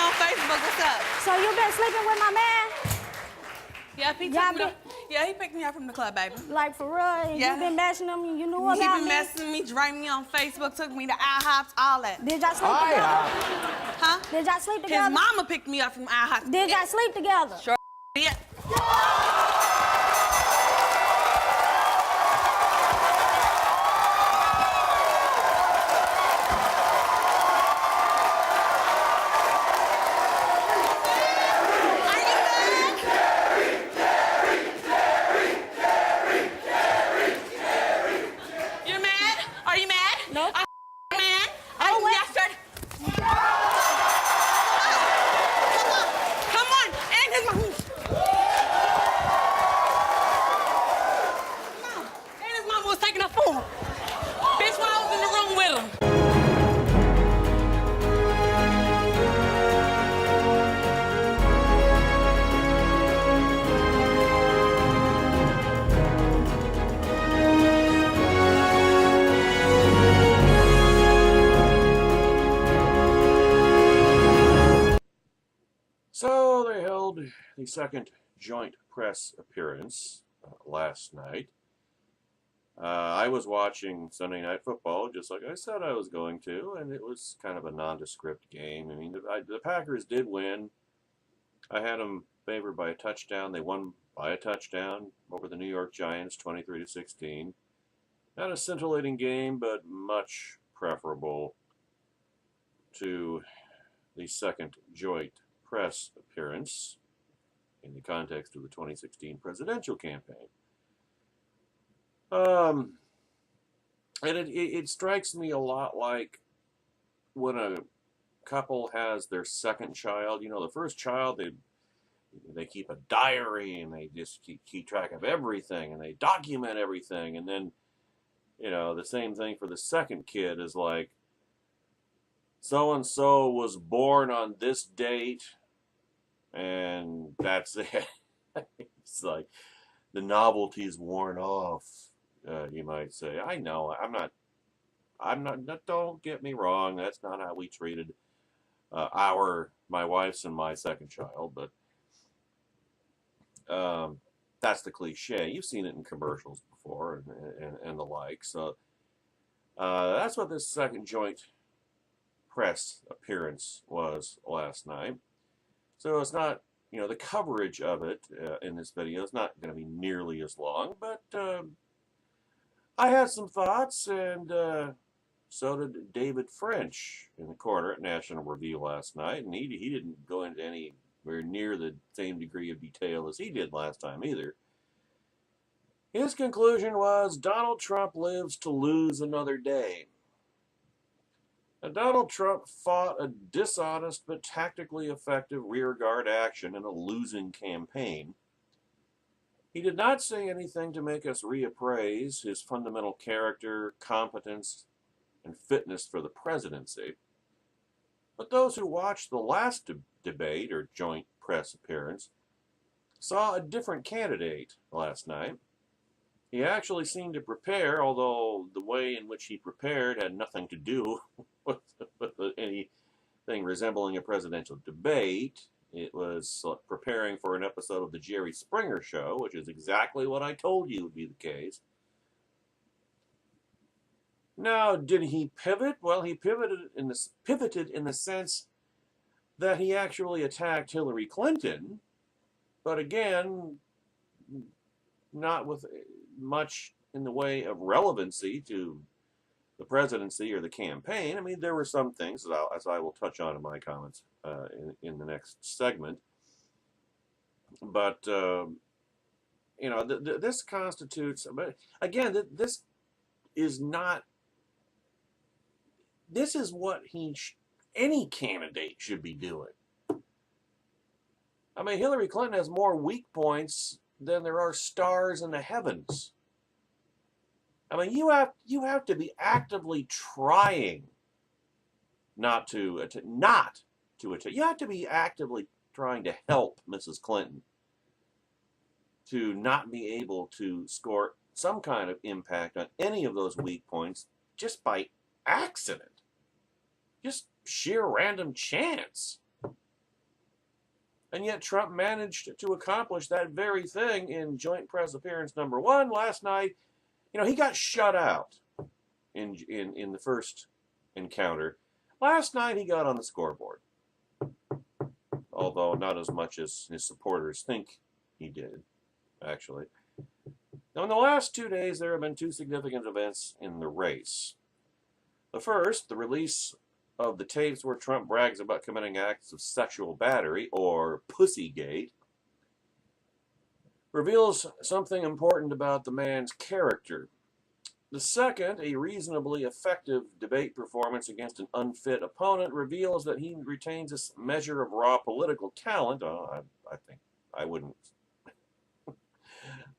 on Facebook. What's up? So you been sleeping with my man? Yeah, he picked me up from the club, baby. Like for real? Yeah. You been messing him? You knew about me? He been messing me, driving me on Facebook, took me to IHOPs, all that. Did y'all sleep together? Huh? Did y'all sleep together? His mama picked me up from IHOPs. Did y'all sleep together? Sure did. So they held the second joint press appearance last night. I was watching Sunday Night Football, just like I said I was going to, and it was kind of a nondescript game. I mean, the Packers did win. I had them favored by a touchdown. They won by a touchdown over the New York Giants, 23-16. Not a scintillating game, but much preferable to the second joint press appearance in the context of the 2016 presidential campaign. And it strikes me a lot like when a couple has their second child. You know, the first child, they keep a diary and they just keep track of everything and they document everything. And then, you know, the same thing for the second kid is like, so-and-so was born on this date, and that's it. It's like the novelty's worn off, you might say. I know, I'm not, don't get me wrong, that's not how we treated my wife's and my second child, but that's the cliche. You've seen it in commercials before and the like. So that's what this second joint press appearance was last night. So it's not, you know, the coverage of it in this video is not going to be nearly as long, but I had some thoughts, and so did David French in the corner at National Review last night, and he didn't go into anywhere near the same degree of detail as he did last time either. His conclusion was Donald Trump lives to lose another day. Now, Donald Trump fought a dishonest but tactically effective rearguard action in a losing campaign. He did not say anything to make us reappraise his fundamental character, competence, and fitness for the presidency. But those who watched the last debate or joint press appearance saw a different candidate last night. He actually seemed to prepare, although the way in which he prepared had nothing to do with anything resembling a presidential debate. It was preparing for an episode of the Jerry Springer Show, which is exactly what I told you would be the case. Now, did he pivot? Well, he pivoted in the sense that he actually attacked Hillary Clinton, but again, not with much in the way of relevancy to the presidency or the campaign. I mean, there were some things, as I will touch on in my comments in the next segment. But, you know, this constitutes, but again, this is not, this is what any candidate should be doing. I mean, Hillary Clinton has more weak points than there are stars in the heavens. I mean, you have to be actively trying not to attack. You have to be actively trying to help Mrs. Clinton to not be able to score some kind of impact on any of those weak points just by accident, just sheer random chance. And yet Trump managed to accomplish that very thing in joint press appearance number 1 last night. You know, he got shut out in the first encounter. Last night he got on the scoreboard, although not as much as his supporters think he did, actually. Now, in the last 2 days, there have been 2 significant events in the race. The first, the release of the tapes where Trump brags about committing acts of sexual battery, or Pussygate, reveals something important about the man's character. The second, a reasonably effective debate performance against an unfit opponent, reveals that he retains a measure of raw political talent. I think I wouldn't.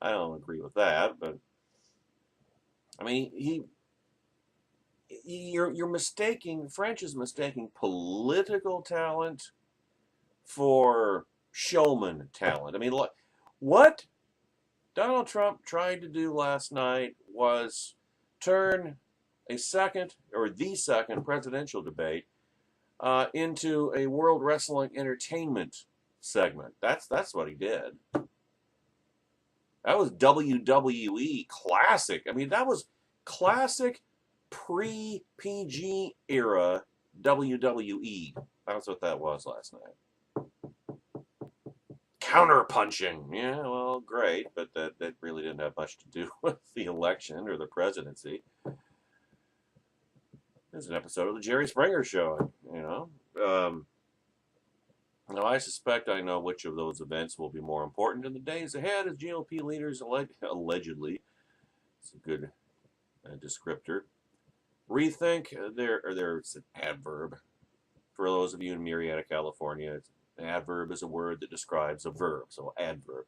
I don't agree with that, but I mean, you're mistaking. French is mistaking political talent for showman talent. I mean, what Donald Trump tried to do last night was turn the second presidential debate into a World Wrestling Entertainment segment. That's what he did. That was WWE classic. I mean, that was classic pre-PG era WWE. That's what that was last night. Counter-punching. Yeah, well, great, but that really didn't have much to do with the election or the presidency. There's an episode of the Jerry Springer Show, you know. Now, I suspect I know which of those events will be more important in the days ahead as GOP leaders allegedly, it's a good descriptor, rethink there's an adverb. For those of you in Marietta, California, an adverb is a word that describes a verb, so adverb.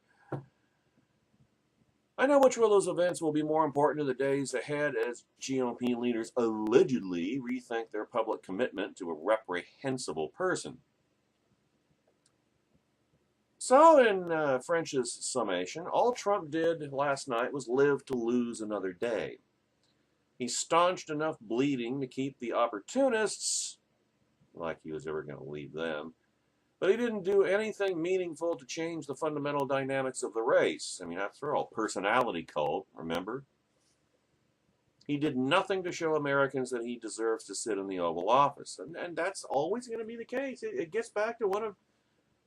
I know which of those events will be more important in the days ahead as GOP leaders allegedly rethink their public commitment to a reprehensible person. So, in French's summation, all Trump did last night was live to lose another day. He staunched enough bleeding to keep the opportunists, like he was ever going to leave them, but he didn't do anything meaningful to change the fundamental dynamics of the race. I mean, after all, personality cult, remember? He did nothing to show Americans that he deserves to sit in the Oval Office, and that's always going to be the case. It gets back to one of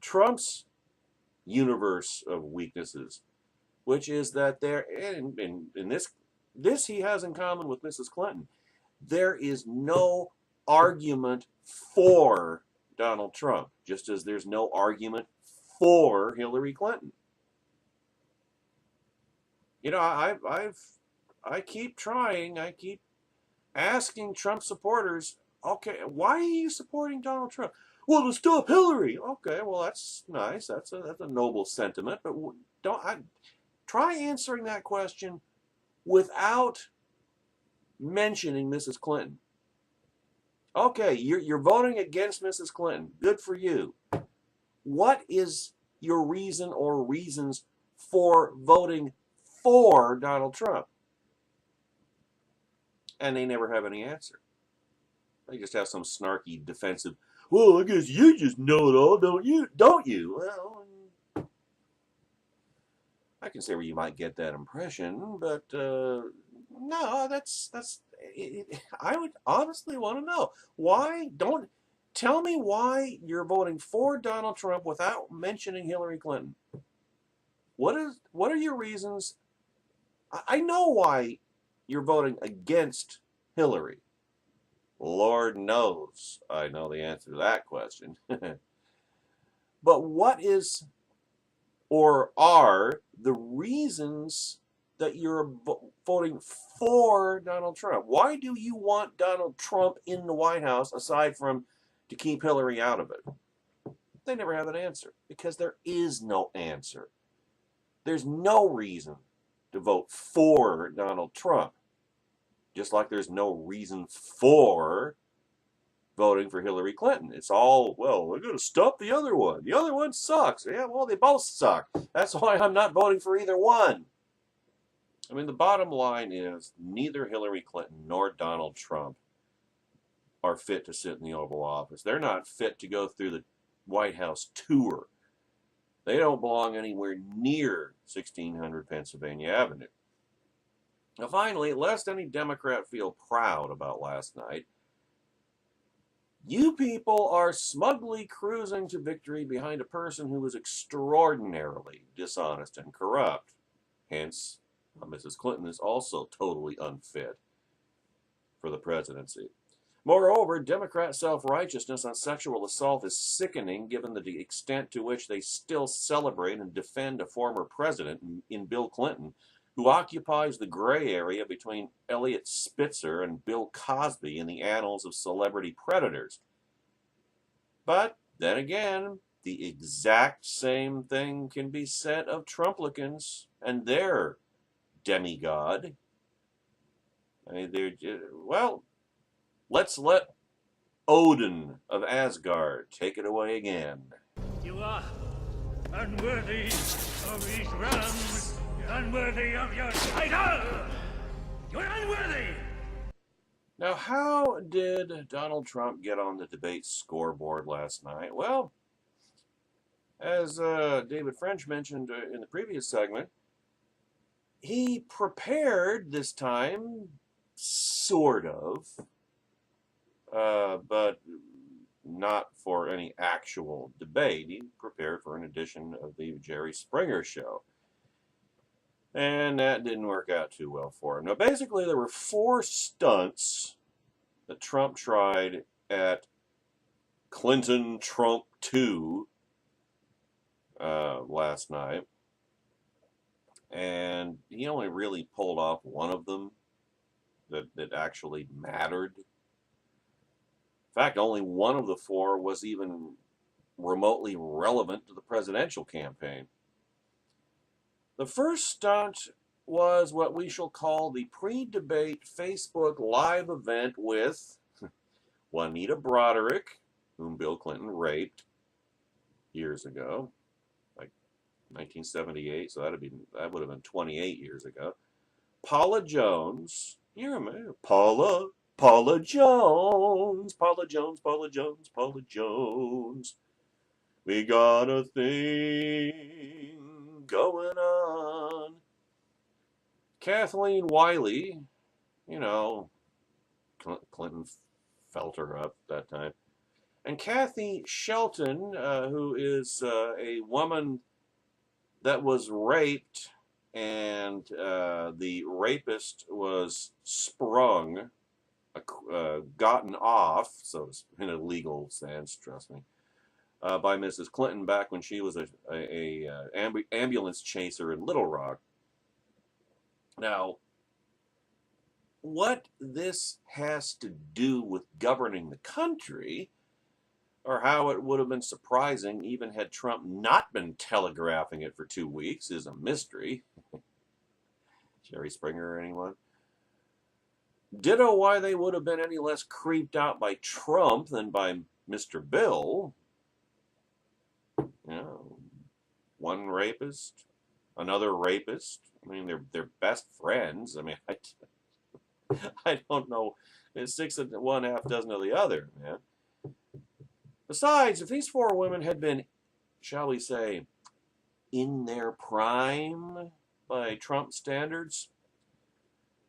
Trump's universe of weaknesses, which is that there, in this he has in common with Mrs. Clinton, there is no argument for Donald Trump, just as there's no argument for Hillary Clinton. You know, I keep trying, I keep asking Trump supporters, okay, why are you supporting Donald Trump? Well, to stop Hillary. Okay, well, that's nice. That's a noble sentiment. But try answering that question without mentioning Mrs. Clinton. Okay, you're voting against Mrs. Clinton. Good for you. What is your reason or reasons for voting for Donald Trump? And they never have any answer. They just have some snarky defensive, well, I guess you just know it all, don't you? Don't you? Well, I can see where you might get that impression, but no, that's I would honestly want to know why. Don't tell me why you're voting for Donald Trump without mentioning Hillary Clinton. What are your reasons? I know why you're voting against Hillary. Lord knows I know the answer to that question. But what is or are the reasons that you're voting for Donald Trump? Why do you want Donald Trump in the White House aside from to keep Hillary out of it? They never have an answer because there is no answer. There's no reason to vote for Donald Trump. Just like there's no reason for voting for Hillary Clinton. It's all, well, we're going to stop the other one. The other one sucks. Yeah, well, they both suck. That's why I'm not voting for either one. I mean, the bottom line is neither Hillary Clinton nor Donald Trump are fit to sit in the Oval Office. They're not fit to go through the White House tour. They don't belong anywhere near 1600 Pennsylvania Avenue. Now, finally, lest any Democrat feel proud about last night, you people are smugly cruising to victory behind a person who was extraordinarily dishonest and corrupt. Hence, Mrs. Clinton is also totally unfit for the presidency. Moreover, Democrat self-righteousness on sexual assault is sickening given the extent to which they still celebrate and defend a former president in Bill Clinton, who occupies the gray area between Elliot Spitzer and Bill Cosby in the annals of celebrity predators. But then again, the exact same thing can be said of Trumplicans and their demigod. I mean, well, let's let Odin of Asgard take it away again. You are unworthy of these realms. You're unworthy of your title. You're unworthy. Now, how did Donald Trump get on the debate scoreboard last night? Well, as David French mentioned in the previous segment, he prepared this time, sort of, but not for any actual debate. He prepared for an edition of the Jerry Springer Show. And that didn't work out too well for him. Now, basically, there were 4 stunts that Trump tried at Clinton Trump 2 last night. And he only really pulled off one of them that actually mattered. In fact, only one of the 4 was even remotely relevant to the presidential campaign. The first stunt was what we shall call the pre-debate Facebook live event with Juanita Broderick, whom Bill Clinton raped years ago, like 1978, so that would have been 28 years ago. Paula Jones, you remember Paula Jones, Paula Jones, Paula Jones, Paula Jones. We got a thing going on. Kathleen Wiley, you know, Clinton felt her up that time. And Kathy Shelton, who is a woman that was raped, and the rapist was sprung, gotten off, so in a legal sense, trust me, by Mrs. Clinton back when she was a ambulance chaser in Little Rock. Now, what this has to do with governing the country, or how it would have been surprising even had Trump not been telegraphing it for 2 weeks, is a mystery. Jerry Springer, anyone? Ditto why they would have been any less creeped out by Trump than by Mr. Bill. You know, one rapist, another rapist. I mean, they're best friends. I mean, I don't know. It's 6 of one, half dozen of the other, man. Besides, if these 4 women had been, shall we say, in their prime by Trump standards,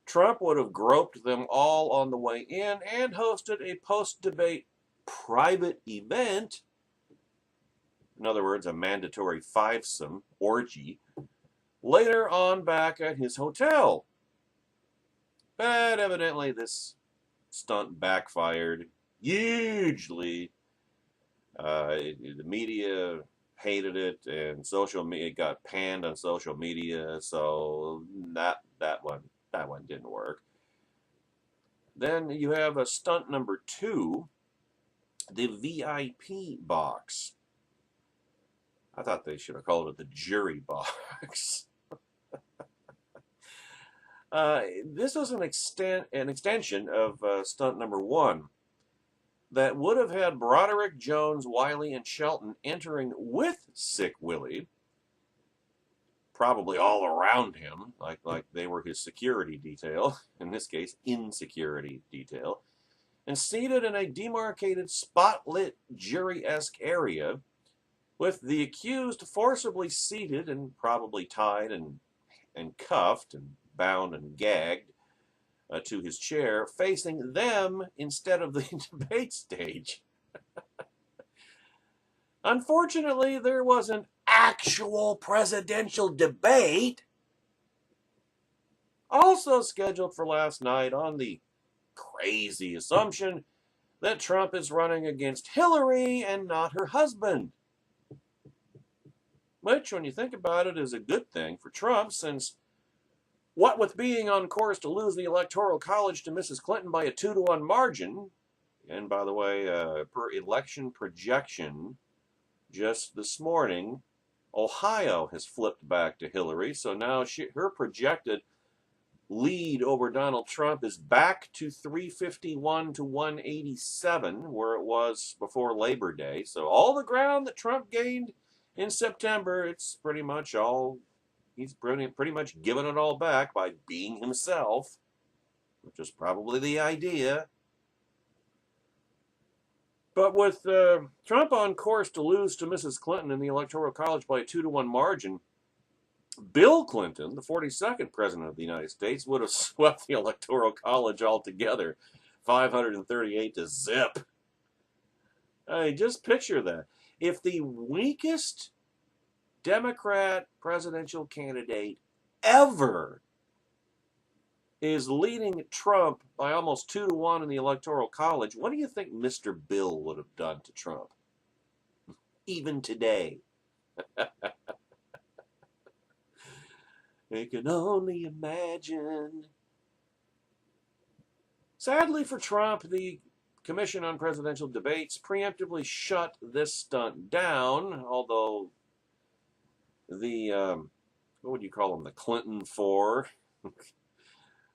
Trump would have groped them all on the way in and hosted a post-debate private event. In other words, a mandatory 5-some orgy later on back at his hotel. But evidently this stunt backfired hugely. The media hated it, and social media got panned on social media, so that one didn't work. Then you have a stunt number 2, the VIP box. I thought they should have called it the jury box. This was an extension of stunt number 1 that would have had Broderick, Jones, Wiley, and Shelton entering with Sick Willie, probably all around him, like they were his security detail, in this case, insecurity detail, and seated in a demarcated, spotlit, jury-esque area with the accused forcibly seated and probably tied and cuffed and bound and gagged to his chair, facing them instead of the debate stage. Unfortunately, there was an actual presidential debate also scheduled for last night on the crazy assumption that Trump is running against Hillary and not her husband. Which, when you think about it, is a good thing for Trump, since what with being on course to lose the Electoral College to Mrs. Clinton by a 2-to-1 margin, and by the way, per election projection, just this morning, Ohio has flipped back to Hillary, so now her projected lead over Donald Trump is back to 351 to 187, where it was before Labor Day. So all the ground that Trump gained in September, it's pretty much all, he's pretty much given it all back by being himself, which is probably the idea. But with Trump on course to lose to Mrs. Clinton in the Electoral College by a 2-to-1 margin, Bill Clinton, the 42nd president of the United States, would have swept the Electoral College altogether, 538 to zip. I mean, just picture that. If the weakest Democrat presidential candidate ever is leading Trump by almost 2-to-1 in the Electoral College, what do you think Mr. Bill would have done to Trump? Even today. I can only imagine. Sadly for Trump, the Commission on Presidential Debates preemptively shut this stunt down, although the, what would you call them, the Clinton Four,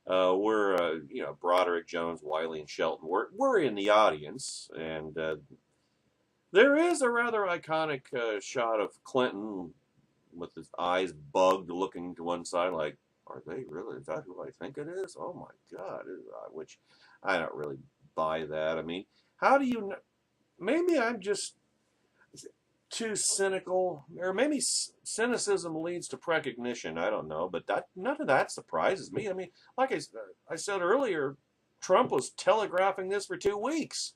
were, Broderick, Jones, Wiley, and Shelton were in the audience, and there is a rather iconic shot of Clinton with his eyes bugged, looking to one side like, are they really? Is that who I think it is? Oh my God. Which I don't really buy that. I mean, how do you know? Maybe I'm just too cynical, or maybe cynicism leads to precognition. I don't know, but none of that surprises me. I mean, like I said earlier, Trump was telegraphing this for 2 weeks.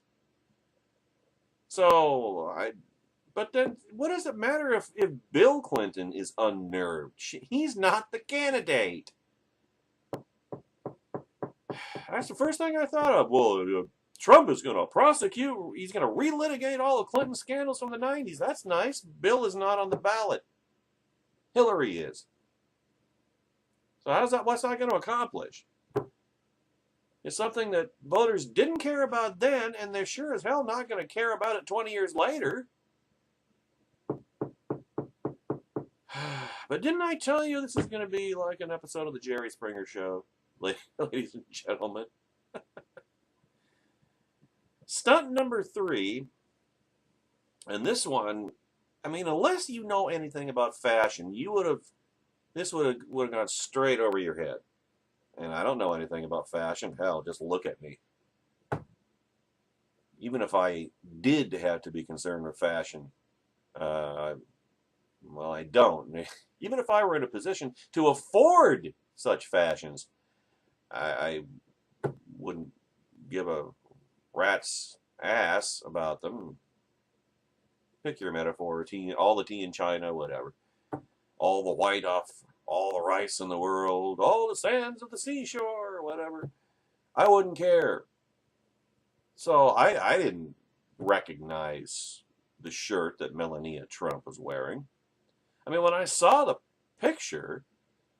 But then, what does it matter if Bill Clinton is unnerved? He's not the candidate. That's the first thing I thought of. Well, Trump is going to prosecute. He's going to relitigate all of Clinton's scandals from the 90s. That's nice. Bill is not on the ballot. Hillary is. So what's that going to accomplish? It's something that voters didn't care about then, and they're sure as hell not going to care about it 20 years later. But didn't I tell you this is going to be like an episode of the Jerry Springer Show, ladies and gentlemen? Stunt number 3, and this one, I mean, unless you know anything about fashion, this would have gone straight over your head. And I don't know anything about fashion. Hell, just look at me. Even if I did have to be concerned with fashion, well, I don't. Even if I were in a position to afford such fashions, I wouldn't give a rat's ass about them. Pick your metaphor, all the tea in China, whatever. All the white off all the rice in the world, all the sands of the seashore, whatever. I wouldn't care. So I didn't recognize the shirt that Melania Trump was wearing. I mean, when I saw the picture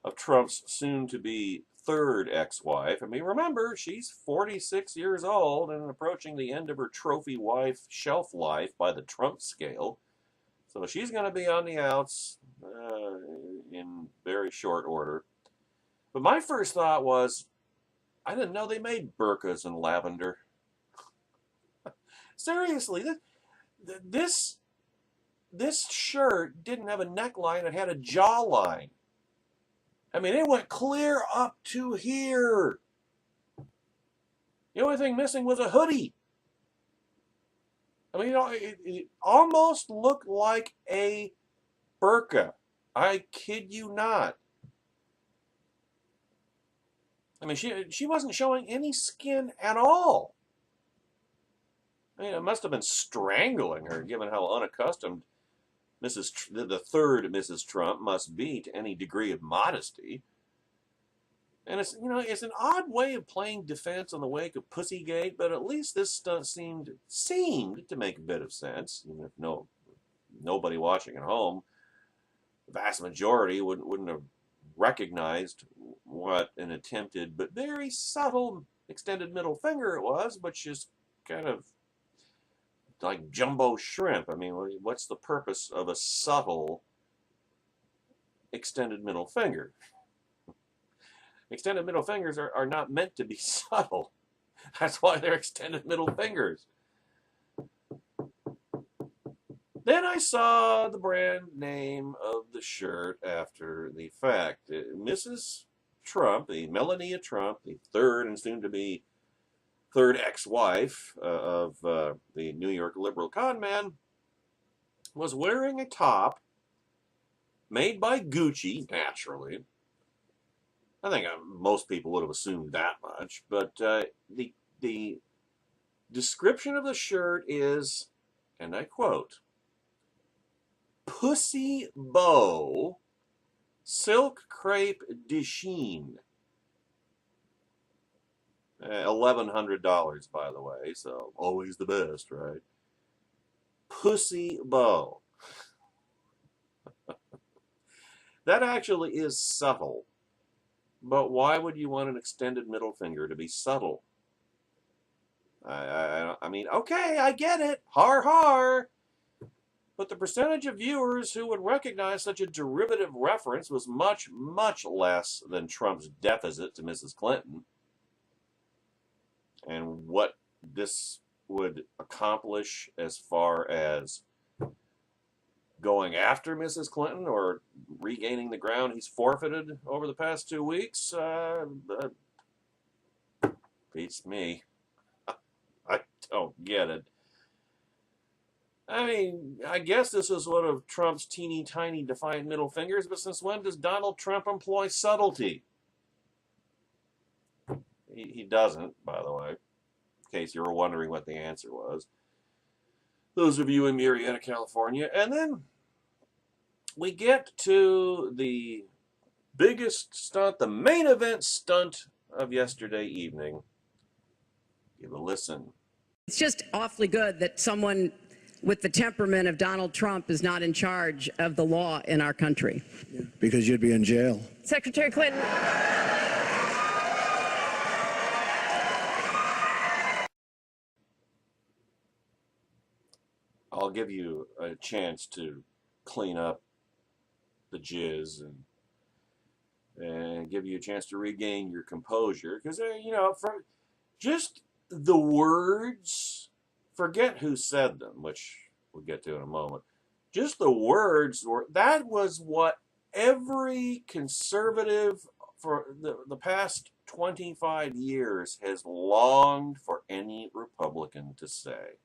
of Trump's soon-to-be third ex-wife, I mean, remember, she's 46 years old and approaching the end of her trophy wife shelf life by the Trump scale. So she's going to be on the outs in very short order. But my first thought was, I didn't know they made burqas in lavender. Seriously, this shirt didn't have a neckline, it had a jawline. I mean, it went clear up to here. The only thing missing was a hoodie. I mean, it almost looked like a burqa. I kid you not. I mean, she wasn't showing any skin at all. I mean, it must have been strangling her, given how unaccustomed the third Mrs. Trump must be to any degree of modesty. And it's an odd way of playing defense in the wake of Pussygate, but at least this stunt seemed to make a bit of sense. Even if nobody watching at home, the vast majority wouldn't have recognized what an attempted but very subtle extended middle finger it was, but just kind of like jumbo shrimp. I mean, what's the purpose of a subtle extended middle finger? Extended middle fingers are not meant to be subtle. That's why they're extended middle fingers. Then I saw the brand name of the shirt after the fact. Mrs. Trump, the Melania Trump, the third and soon to be third ex-wife of the New York liberal con man, was wearing a top made by Gucci, naturally. I think most people would have assumed that much, but the description of the shirt is, and I quote, "Pussy bow, silk crepe de chine." $1,100, by the way, so always the best, right? Pussy bow. That actually is subtle. But why would you want an extended middle finger to be subtle? I mean, okay, I get it. Har har. But the percentage of viewers who would recognize such a derivative reference was much, much less than Trump's deficit to Mrs. Clinton. And what this would accomplish as far as going after Mrs. Clinton or regaining the ground he's forfeited over the past 2 weeks, beats me. I don't get it. I mean, I guess this is one of Trump's teeny tiny defiant middle fingers, but since when does Donald Trump employ subtlety? He doesn't, by the way, in case you were wondering what the answer was. Those of you in Marietta, California. And then we get to the biggest stunt, the main event stunt of yesterday evening. Give a listen. It's just awfully good that someone with the temperament of Donald Trump is not in charge of the law in our country. Yeah, because you'd be in jail. Secretary Clinton. I'll give you a chance to clean up the jizz and give you a chance to regain your composure. Because, for just the words, forget who said them, which we'll get to in a moment. Just the words, that was what every conservative for the past 25 years has longed for any Republican to say.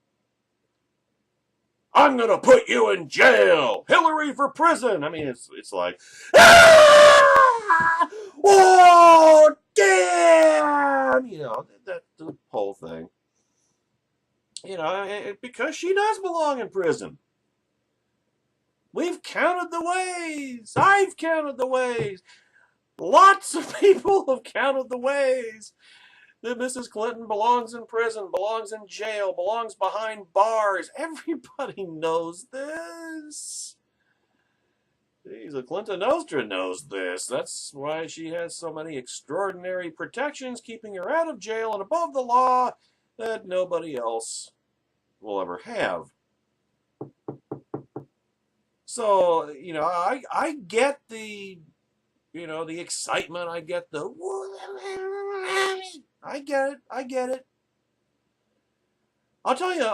I'm going to put you in jail. Hillary for prison. I mean, it's like, ah! Oh, damn! That the whole thing. Because she does belong in prison. We've counted the ways. I've counted the ways. Lots of people have counted the ways that Mrs. Clinton belongs in prison, belongs in jail, belongs behind bars. Everybody knows this. The Clinton Nostra knows this. That's why she has so many extraordinary protections keeping her out of jail and above the law that nobody else will ever have. So, I get the excitement. I get the... I get it. I'll tell you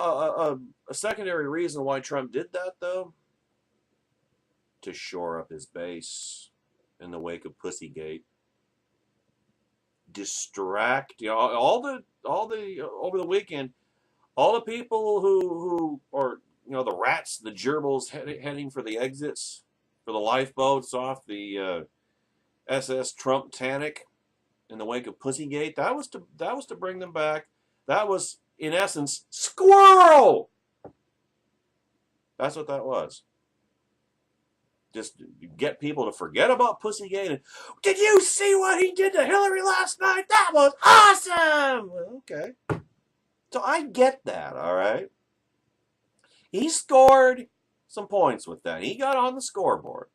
a secondary reason why Trump did that, though. To shore up his base in the wake of Pussygate. Distract, over the weekend, All the people who or the rats, the gerbils heading for the exits, for the lifeboats off the SS Trump Titanic in the wake of Pussygate. That was to bring them back. That was, in essence, squirrel. That's what that was. Just get people to forget about Pussygate. And, did you see what he did to Hillary last night? That was awesome. Well, okay. So I get that, all right? He scored some points with that. He got on the scoreboard.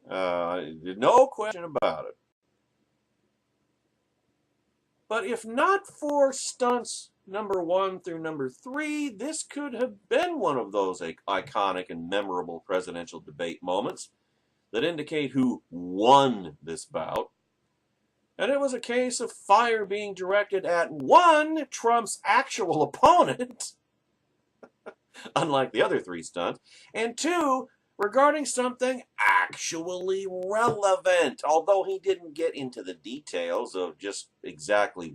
No question about it. But if not for stunts number 1 through number 3, this could have been one of those iconic and memorable presidential debate moments that indicate who won this bout. And it was a case of fire being directed at 1, Trump's actual opponent, unlike the other 3 stunts, and 2, regarding something actually relevant, although he didn't get into the details of just exactly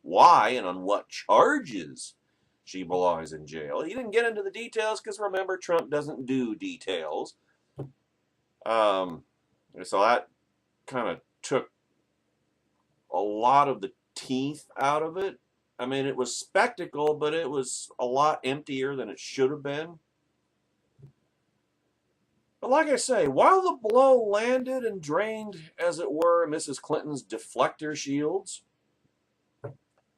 why and on what charges she belongs in jail. He didn't get into the details because, remember, Trump doesn't do details. So that kind of took a lot of the teeth out of it. I mean, it was spectacle, but it was a lot emptier than it should have been. But like I say, while the blow landed and drained, as it were, Mrs. Clinton's deflector shields,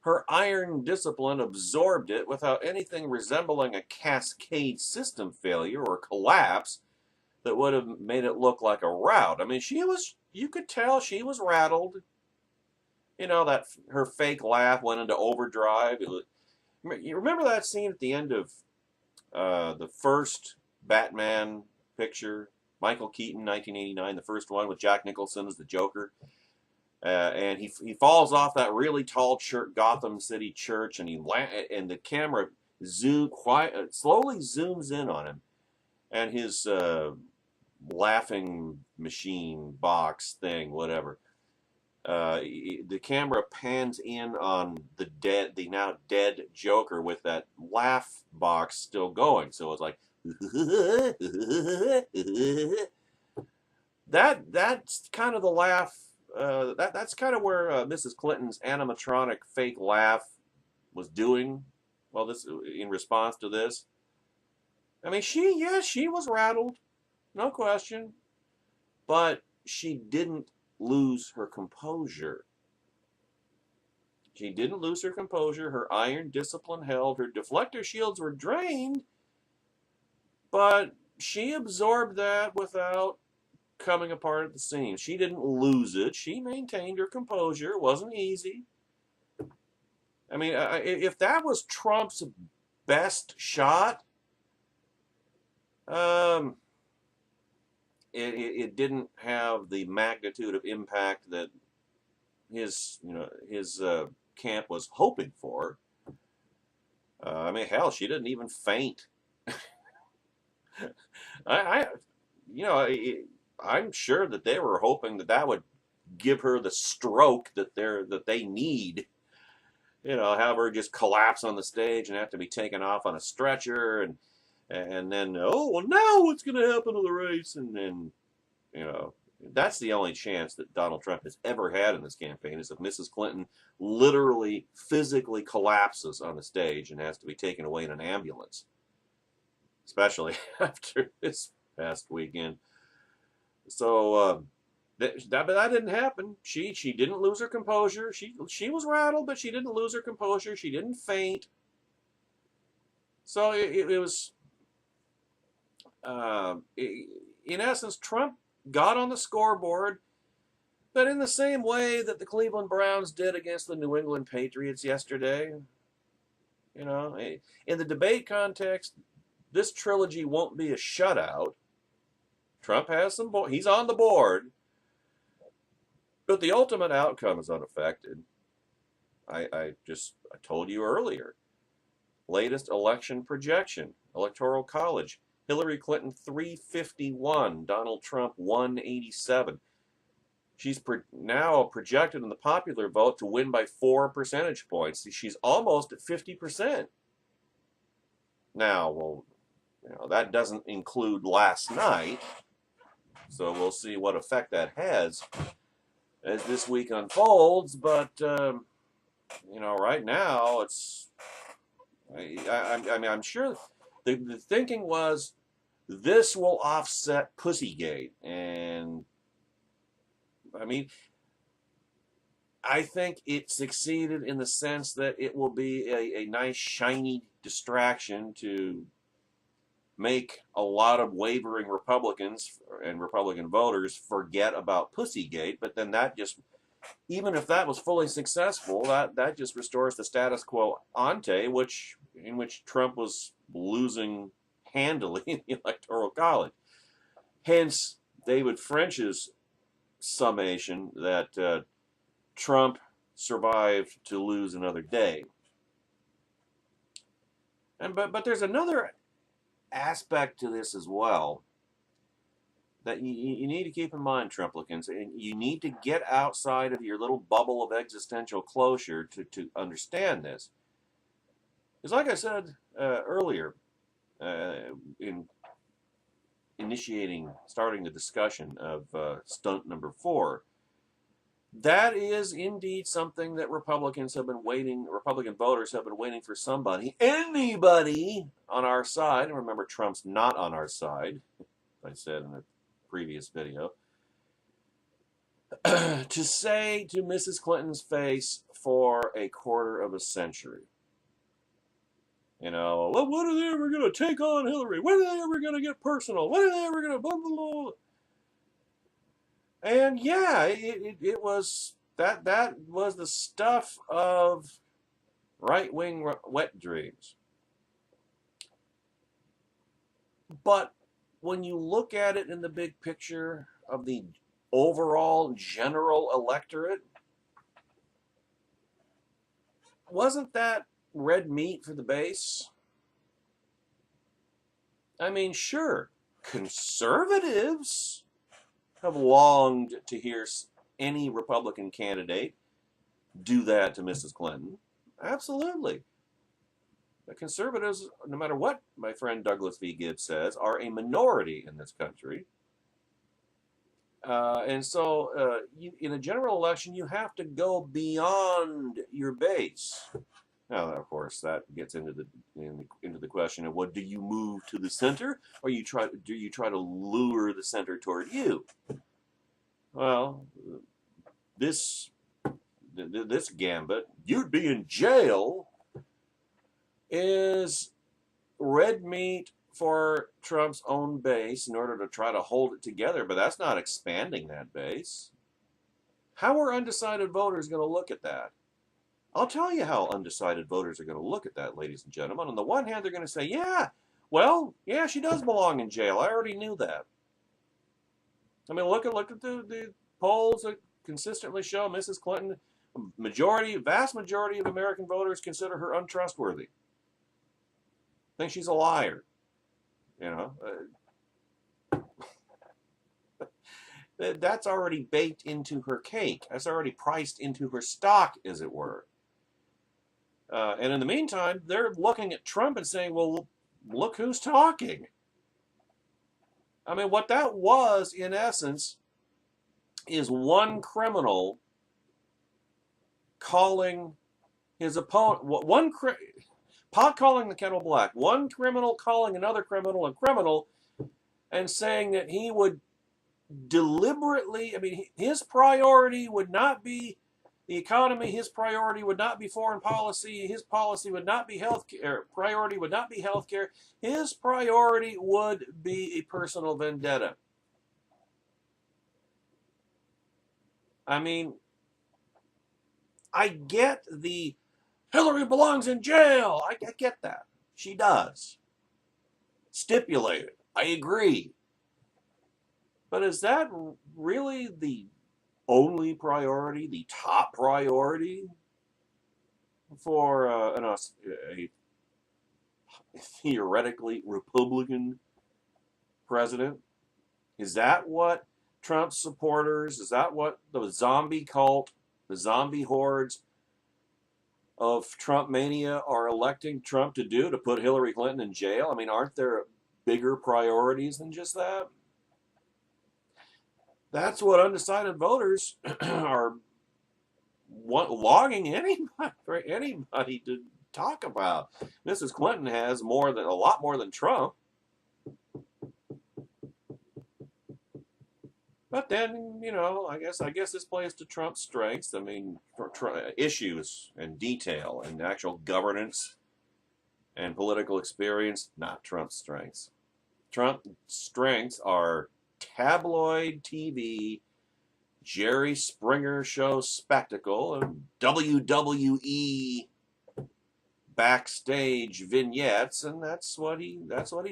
her iron discipline absorbed it without anything resembling a cascade system failure or collapse that would have made it look like a rout. I mean, you could tell she was rattled. That her fake laugh went into overdrive. You remember that scene at the end of the first Batman picture, Michael Keaton, 1989, the first one with Jack Nicholson as the Joker, and he falls off that really tall Gotham City church, and the camera slowly zooms in on him, and his laughing machine box thing, whatever. The camera pans in on the now dead Joker with that laugh box still going, so it's like. That's kind of the laugh. That's kind of where Mrs. Clinton's animatronic fake laugh was doing. Well, this in response to this. I mean, she was rattled, no question, but she didn't lose her composure. She didn't lose her composure. Her iron discipline held. Her deflector shields were drained. But she absorbed that without coming apart at the seams. She didn't lose it. She maintained her composure. It wasn't easy. I mean, if that was Trump's best shot, it didn't have the magnitude of impact that his camp was hoping for. I mean, hell, she didn't even faint. I'm sure that they were hoping that would give her the stroke that they need. Have her just collapse on the stage and have to be taken off on a stretcher, and then now what's going to happen to the race? And then that's the only chance that Donald Trump has ever had in this campaign, is if Mrs. Clinton literally physically collapses on the stage and has to be taken away in an ambulance. Especially after this past weekend. So that didn't happen. She didn't lose her composure. She was rattled, but she didn't lose her composure. She didn't faint. So it was, in essence, Trump got on the scoreboard, but in the same way that the Cleveland Browns did against the New England Patriots yesterday. In the debate context, this trilogy won't be a shutout. Trump has he's on the board, but the ultimate outcome is unaffected. I told you earlier. Latest election projection, Electoral College. Hillary Clinton 351, Donald Trump 187. She's now projected in the popular vote to win by 4 percentage points. She's almost at 50%. Now, well, that doesn't include last night, so we'll see what effect that has as this week unfolds. But right now it's. I'm sure the thinking was this will offset Pussygate, and I think it succeeded in the sense that it will be a nice shiny distraction to make a lot of wavering Republicans and Republican voters forget about Pussygate, but then that just, even if that was fully successful, that just restores the status quo ante, in which Trump was losing handily in the Electoral College. Hence, David French's summation that Trump survived to lose another day. But there's another aspect to this as well that you need to keep in mind, Trumplicans, and you need to get outside of your little bubble of existential closure to understand this. Because like I said earlier, in starting the discussion of stunt number 4, that is indeed something that Republican voters have been waiting for anybody on our side. And remember, Trump's not on our side, I said in a previous video, to say to Mrs. Clinton's face for a quarter of a century. Well, when are they ever going to take on Hillary? When are they ever going to get personal? When are they ever going to blah, blah, blah? And yeah, it was that was the stuff of right-wing wet dreams. But when you look at it in the big picture of the overall general electorate, wasn't that red meat for the base? Sure, conservatives have longed to hear any Republican candidate do that to Mrs. Clinton. Absolutely. The conservatives, no matter what my friend Douglas V. Gibbs says, are a minority in this country. And so in a general election, you have to go beyond your base. Now, of course, that gets into the question of, what do you move to the center, or do you try to lure the center toward you? Well, this gambit, you'd be in jail, is red meat for Trump's own base in order to try to hold it together, but that's not expanding that base. How are undecided voters going to look at that? I'll tell you how undecided voters are going to look at that, ladies and gentlemen. On the one hand, they're going to say, yeah, she does belong in jail. I already knew that. Look at the polls that consistently show Mrs. Clinton, vast majority of American voters consider her untrustworthy. Think she's a liar. That's already baked into her cake. That's already priced into her stock, as it were. And in the meantime, they're looking at Trump and saying, well, look who's talking. What that was, in essence, is one criminal calling his opponent, pot calling the kettle black, one criminal calling another criminal a criminal, and saying that he would deliberately, his priority would not be the economy, his priority would not be foreign policy, his policy would not be priority would not be healthcare, his priority would be a personal vendetta. I get the Hillary belongs in jail. I get that. She does. Stipulated. I agree. But is that really the only priority, the top priority for a theoretically Republican president? Is that what Trump supporters? Is that what the zombie cult, the zombie hordes of Trump mania are electing Trump to do, to put Hillary Clinton in jail? I mean, aren't there bigger priorities than just that? That's what undecided voters are logging anybody for anybody to talk about. Mrs. Clinton has a lot more than Trump. But then, I guess this plays to Trump's strengths. I mean, issues and detail and actual governance and political experience, not Trump's strengths. Trump's strengths are tabloid TV, Jerry Springer show spectacle, and WWE backstage vignettes, and that's what he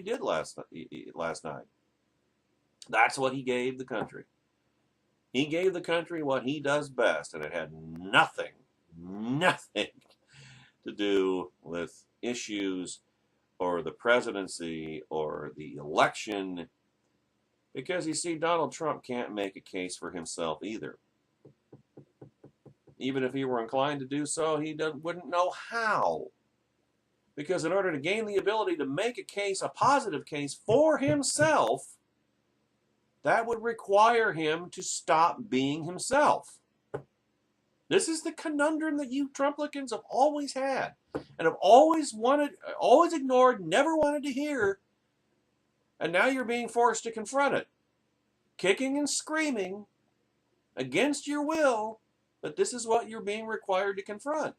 did last night. That's what he gave the country. He gave the country what he does best, and it had nothing to do with issues or the presidency or the election, because you see, Donald Trump can't make a case for himself either. Even if he were inclined to do so, he wouldn't know how. Because in order to gain the ability to make a case, a positive case for himself, that would require him to stop being himself. This is the conundrum that you Trumplicans have always had and have always ignored, never wanted to hear, and now you're being forced to confront it. Kicking and screaming against your will, but this is what you're being required to confront.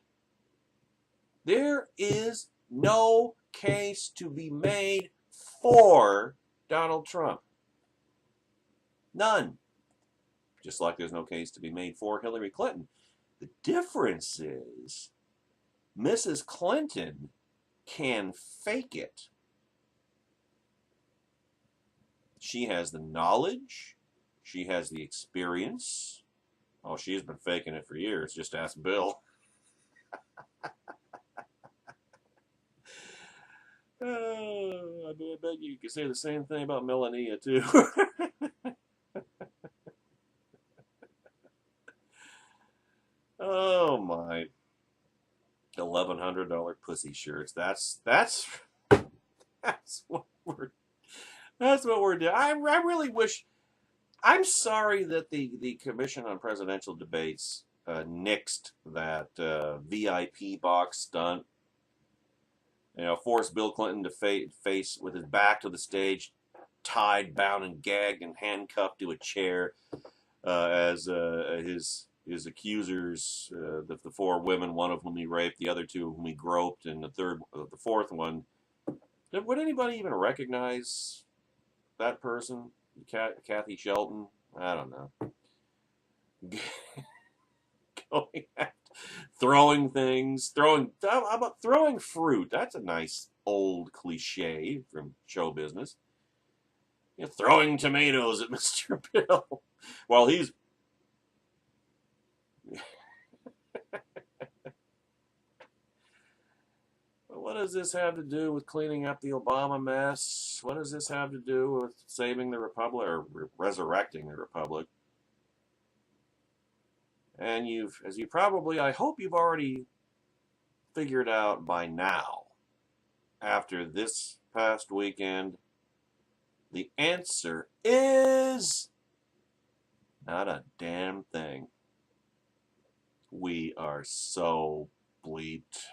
There is no case to be made for Donald Trump. None. Just like there's no case to be made for Hillary Clinton. The difference is Mrs. Clinton can fake it. She has the knowledge. She has the experience. Oh, she's been faking it for years. Just ask Bill. I bet you could say the same thing about Melania, too. Oh, my. $1,100 pussy shirts. That's what we're doing. I really wish. I'm sorry that the Commission on Presidential Debates nixed that VIP box stunt. Forced Bill Clinton to face with his back to the stage, tied, bound, and gagged, and handcuffed to a chair as his accusers, the four women, one of whom he raped, the other two whom he groped, and the fourth one. Would anybody even recognize that person? Kathy Shelton? I don't know. Going at, throwing things, how about throwing fruit? That's a nice old cliche from show business. Throwing tomatoes at Mr. Bill while he's what does this have to do with cleaning up the Obama mess? What does this have to do with saving the Republic or resurrecting the Republic? And I hope you've already figured out by now, after this past weekend, the answer is not a damn thing. We are so bleeped.